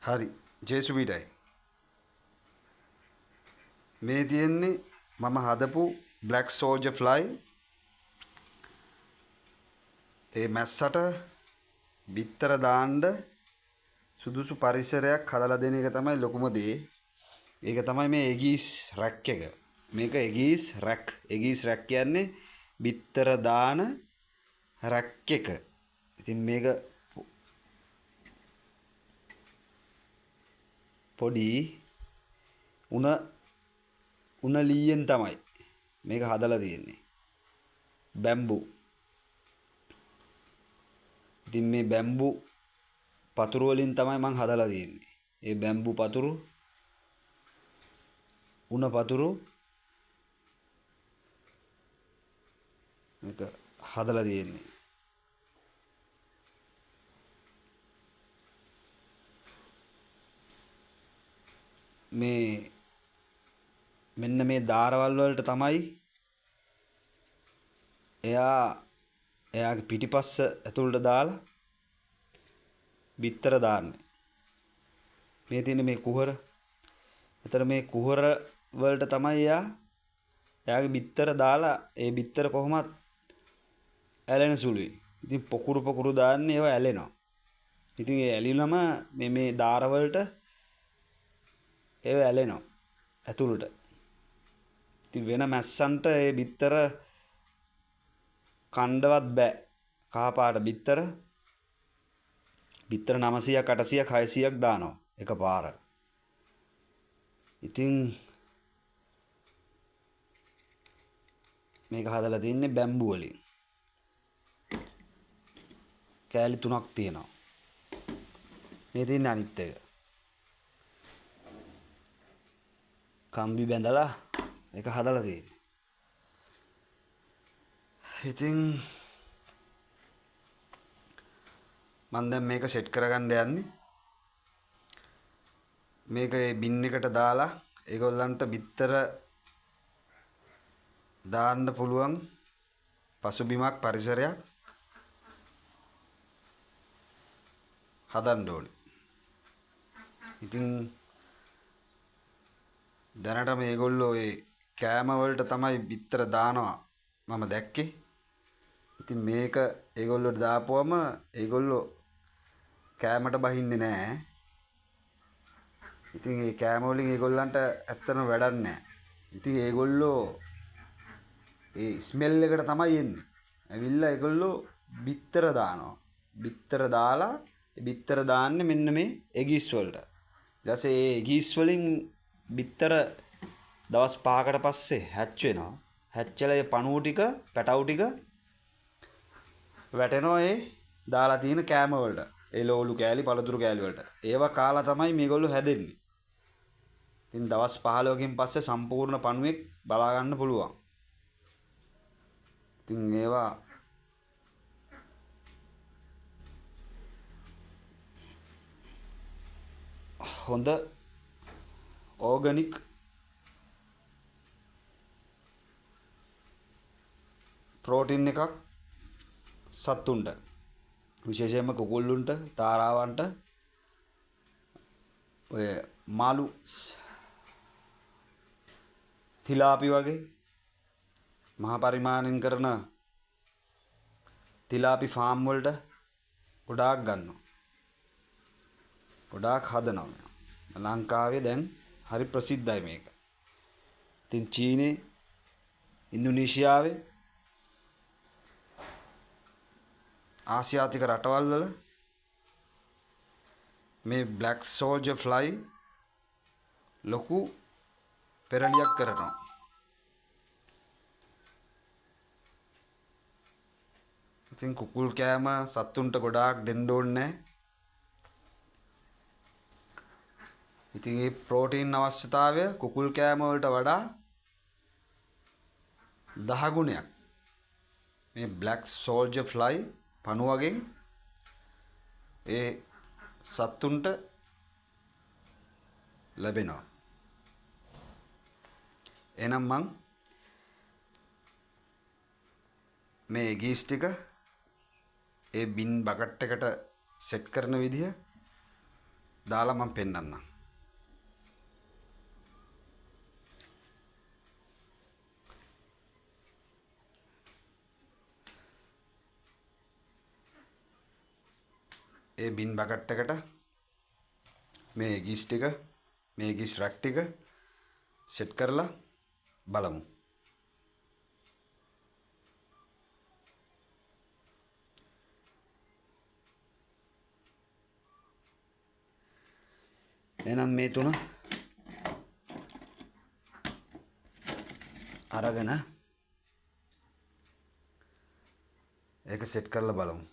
හරි ජේසුබීටයි මේ තියෙන්නේ මම හදපු බ්ලැක් සෝල්ජර් ෆ්ලයි ඒ මැස්සට බිත්තර දාන්න සුදුසු පරිසරයක් හදලා දෙන එක තමයි ලොකුම දේ. ඒක තමයි මේ එගීස් රැක් එක. මේක එගීස් රැක්. එගීස් රැක් කියන්නේ බිත්තර දාන රැක් එක. ඉතින් මේක පොඩි උණ ලීයෙන් තමයි මේක හදලා තියෙන්නේ. බැම්බු. ඉතින් මේ බැම්බු පතුරු වලින් තමයි මං හදලා තියෙන්නේ. ඒ බැම්බු පතුරු උණ පතුරු මේක හදලා තියෙන්නේ. මෙන්න මේ දාරවල් වලට තමයි එයාගේ පිටිපස්ස ඇතුළට දාලා බිත්තර දාන්නේ. මේ තියෙන මේ කුහර. එතන මේ කුහර වලට තමයි එයාගේ බිත්තර දාලා ඒ බිත්තර කොහොමත් ඇලෙන සුළුයි. ඉතින් පොකුරු දාන්නේ ඒවා ඇලෙනවා. ඉතින් ඒ ඇලිලම මේ දාර වලට ඒවා ඇලෙනවා ඇතුළට. ඉතින් වෙන මැස්සන්ට ඒ බිත්තර කණ්ඩවත් බෑ. කහපාට බිත්තර 900ක් 800ක් 600ක් දානවා එකපාර. ඉතින් මේක හදලා තින්නේ බැම්බු වලින්. කෑලි 3ක් තියෙනවා. මේ තියෙන අනිත් එක. කම්බි බැඳලා ඒක හදලා තියෙන්නේ. ඉතින් මම දැන් මේක සෙට් කරගන්න යන්නේ. මේක ඒ බින් එකට දාලා ඒගොල්ලන්ට බිත්තර දාන්න පුළුවන් පසුබිමක් පරිසරයක් හදන්න ඕනේ. ඉතින් දැනට මේගොල්ලෝ ඒ කෑම වලට තමයි බිත්තර දානවා මම දැක්කේ. ඉතින් මේක ඒගොල්ලෝට දාපුවම ඒගොල්ලෝ කෑමට බහින්නේ නැහැ. ඉතින් ඒ කෑම වලින් ඒගොල්ලන්ට ඇත්තටම වැඩක් නැහැ. ඉතින් ඒගොල්ලෝ ඒ ස්මෙල් එකට තමයි එන්නේ. ඇවිල්ලා ඒගොල්ලෝ බිත්තර දානවා. බිත්තර දාලා ඒ බිත්තර දාන්නේ මෙන්න මේ එගීස් වලට. ඊට පස්සේ ඒ එගීස් වලින් බිත්තර දවස් 5කට පස්සේ හැච් වෙනවා. හැච්චලා ඒ පණුව ටික, පැටවු ටික වැටෙනවා ඒ දාලා තියෙන කෑම වලට. ඒ ලෝලු කෑලි, පළතුරු කෑලි වලට. ඒවා කාලා තමයි මේගොල්ලෝ හැදෙන්නේ. ඉතින් දවස් 15කින් පස්සේ සම්පූර්ණ පණුවෙක් බලා ගන්න පුළුවන්. ඉතින් ඒවා හොඳ ඕගනික් ප්‍රෝටීන් එකක් සත්තුන්ට, විශේෂයෙන්ම කුකුල්ලුන්ට, තාරාවන්ට, ඔය මාළු, තිලාපි වගේ මහා පරිමාණයෙන් කරන තිලාපි ෆාම් වලට ගොඩාක් ගන්නවා. ගොඩාක් හදනවා. ලංකාවේ දැන් හරි ප්‍රසිද්ධයි මේක. ඉතින් චීනේ, ඉන්දුනීසියාවේ, ආසියාතික රටවල් වල මේ බ්ලැක් සෝල්ජර් ෆ්ලයි ලොකු පෙරලියක් කරනවා. ඉතින් කුකුල් කෑම සත්තුන්ට ගොඩාක් දෙන්න ඕනේ නැහැ. ඉතින් මේ ප්‍රෝටීන් අවශ්‍යතාවය කුකුල් කෑම වලට වඩා 10 ගුණයක් මේ බ්ලැක් සෝල්ජර් ෆ්ලයි පණුවගෙන් ඒ සත්තුන්ට ලැබෙනවා. එහෙනම් මං මේ එගීස් ටික ඒ බින් බකට් එකට සෙට් කරන විදිහ දාලා මම පෙන්නන්නම්. ඒ බින් බකට් එකට මේ ගිස් ටික මේ ගිස් රැක් ටික සෙට් කරලා බලමු. එහෙනම් මේ තුන අරගෙන ඒක සෙට් කරලා බලමු.